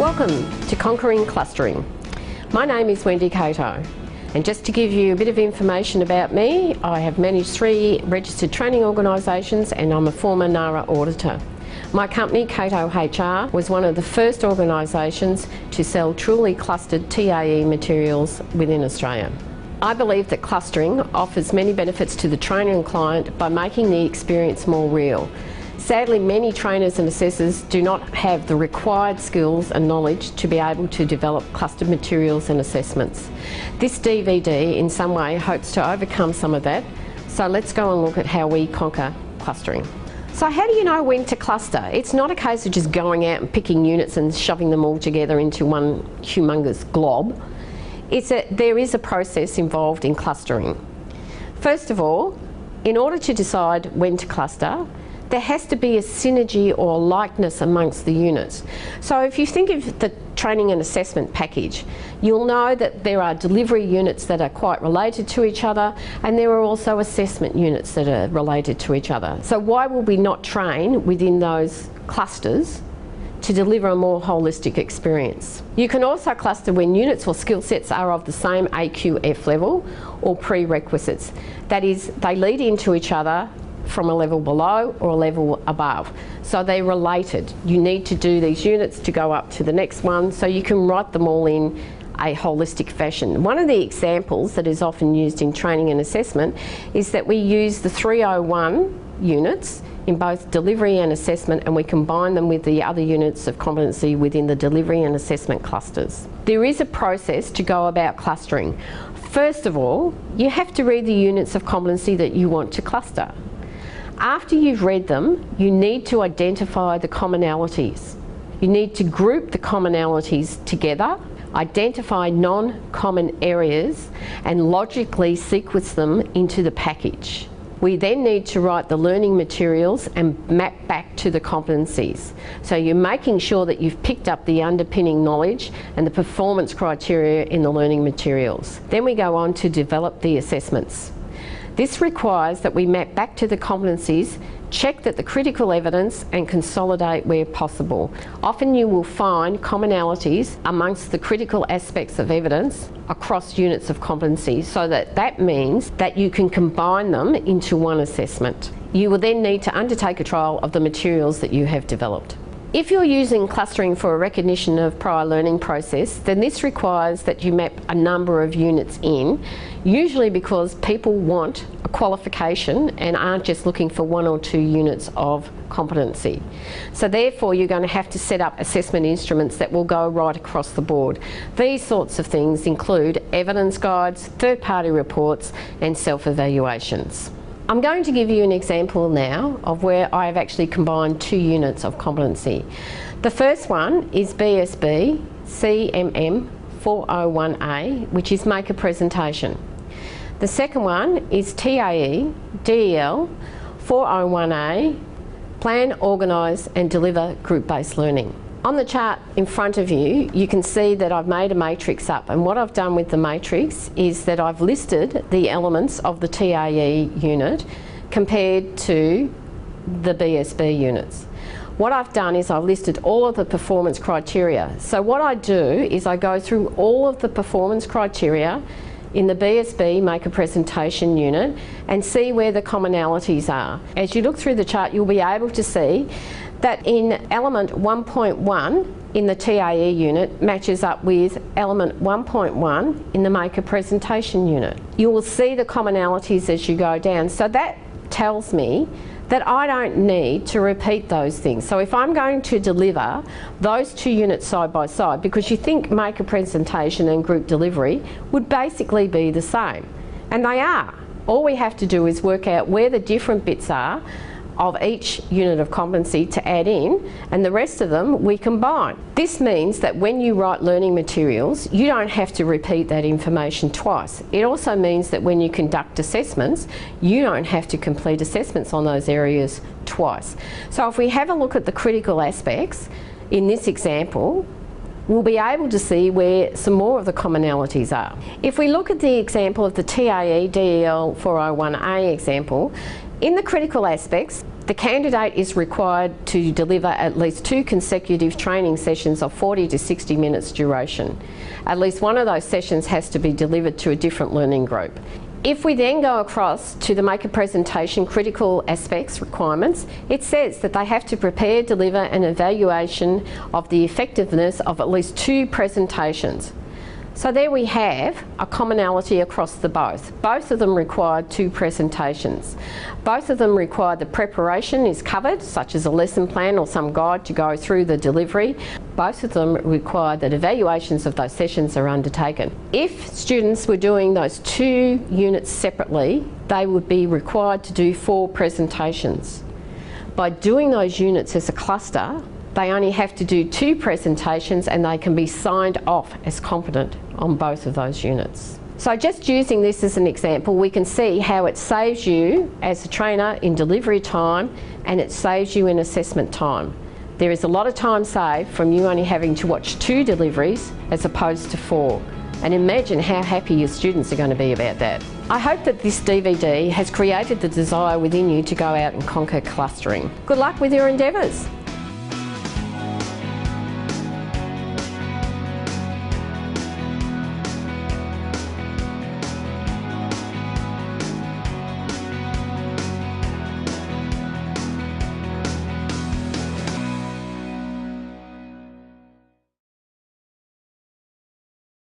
Welcome to Conquering Clustering. My name is Wend Cato, and just to give you a bit of information about me, I have managed 3 registered training organisations and I'm a former NARA auditor. My company, Cato HR, was one of the first organisations to sell truly clustered TAE materials within Australia. I believe that clustering offers many benefits to the trainer and client by making the experience more real. Sadly, many trainers and assessors do not have the required skills and knowledge to be able to develop clustered materials and assessments. This DVD in some way hopes to overcome some of that, so let's go and look at how we conquer clustering. So how do you know when to cluster? It's not a case of just going out and picking units and shoving them all together into one humongous glob. There is a process involved in clustering. First of all, in order to decide when to cluster, there has to be a synergy or likeness amongst the units. So if you think of the training and assessment package, you'll know that there are delivery units that are quite related to each other, and there are also assessment units that are related to each other. So why would we not train within those clusters to deliver a more holistic experience? You can also cluster when units or skill sets are of the same AQF level or prerequisites. That is, they lead into each other from a level below or a level above. So they're related. You need to do these units to go up to the next one, so you can write them all in a holistic fashion. One of the examples that is often used in training and assessment is that we use the 301 units in both delivery and assessment, and we combine them with the other units of competency within the delivery and assessment clusters. There is a process to go about clustering. First of all, you have to read the units of competency that you want to cluster. After you've read them, you need to identify the commonalities. You need to group the commonalities together, identify non-common areas, and logically sequence them into the package. We then need to write the learning materials and map back to the competencies. So you're making sure that you've picked up the underpinning knowledge and the performance criteria in the learning materials. Then we go on to develop the assessments. This requires that we map back to the competencies, check that the critical evidence, and consolidate where possible. Often you will find commonalities amongst the critical aspects of evidence across units of competency, so that means that you can combine them into one assessment. You will then need to undertake a trial of the materials that you have developed. If you're using clustering for a recognition of prior learning process, then this requires that you map a number of units in, usually because people want a qualification and aren't just looking for 1 or 2 units of competency. So therefore you're going to have to set up assessment instruments that will go right across the board. These sorts of things include evidence guides, third-party reports, and self-evaluations. I'm going to give you an example now of where I have actually combined 2 units of competency. The first one is BSB CMM 401A, which is make a presentation. The second one is TAE DEL 401A, plan, organise and deliver group-based learning. On the chart in front of you, you can see that I've made a matrix up, and what I've done with the matrix is that I've listed the elements of the TAE unit compared to the BSB units. What I've done is I've listed all of the performance criteria. So what I do is I go through all of the performance criteria in the BSB make a presentation unit and see where the commonalities are. As you look through the chart, you'll be able to see that in element 1.1 in the TAE unit matches up with element 1.1 in the make a presentation unit. You will see the commonalities as you go down. So that tells me that I don't need to repeat those things. So if I'm going to deliver those 2 units side by side, because you think make a presentation and group delivery would basically be the same, and they are. All we have to do is work out where the different bits are of each unit of competency to add in, and the rest of them we combine. This means that when you write learning materials, you don't have to repeat that information twice. It also means that when you conduct assessments, you don't have to complete assessments on those areas twice. So if we have a look at the critical aspects in this example, we'll be able to see where some more of the commonalities are. If we look at the example of the TAE DEL 401A example, in the critical aspects, The candidate is required to deliver at least 2 consecutive training sessions of 40 to 60 minutes duration. At least one of those sessions has to be delivered to a different learning group. If we then go across to the make a presentation critical aspects requirements, it says that they have to prepare, deliver an evaluation of the effectiveness of at least 2 presentations. So there we have a commonality across the both. Both of them require 2 presentations. Both of them require the preparation is covered, such as a lesson plan or some guide to go through the delivery. Both of them require that evaluations of those sessions are undertaken. If students were doing those 2 units separately, they would be required to do 4 presentations. By doing those units as a cluster, they only have to do 2 presentations and they can be signed off as competent on both of those units. So just using this as an example, we can see how it saves you as a trainer in delivery time and it saves you in assessment time. There is a lot of time saved from you only having to watch 2 deliveries as opposed to 4. And imagine how happy your students are going to be about that. I hope that this DVD has created the desire within you to go out and conquer clustering. Good luck with your endeavours.